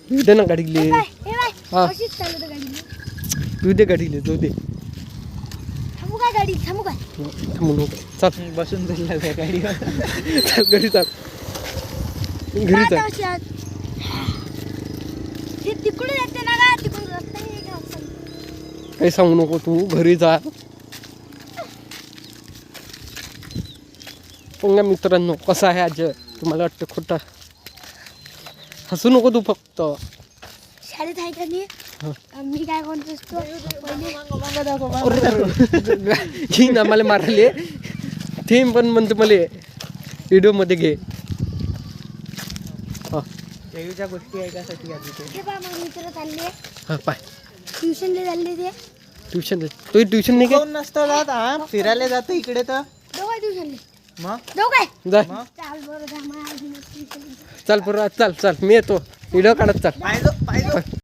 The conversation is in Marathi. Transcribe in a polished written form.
दे ना गाडीले हे बाय हा. अशीच चालू होतं गाडी. तू दे गाडीले जाऊ दे थांबू काय गाडी थांबू काय? थांबू नको चल बसून दिला त्या गाडीवर. चल घरी चाल घरी आता चाल अशी आत. ते तिकडून येते ना का तिकडून रस्ता नाही का असं. काही सांगू नको तू घरी जा. पंगा मित्रांनो कसा आहे आज तुम्हाला वाटतं खोटा हसू नको तू फक्त शाळेत आहे का नाही मी काय म्हणतो असतो ही ना मला मारले ते पण म्हणतो मला व्हिडिओमध्ये घे हा देवीच्या गोष्टी ऐकायसाठी आधी ते. हे पहा मग मित्र चालले हा पाय ट्युशनला चालले ते ट्युशन तो ट्युशन नाही का कोण नसतं जात हा फिरायला जातो इकडे तर दोघं ट्युशनले मग दोघं जा मग चाल बरं जा मग आज मी ट्युशनला. चल बरं चल चल मी येतो व्हिडिओ काढत चाल पाहिजे पाहिजे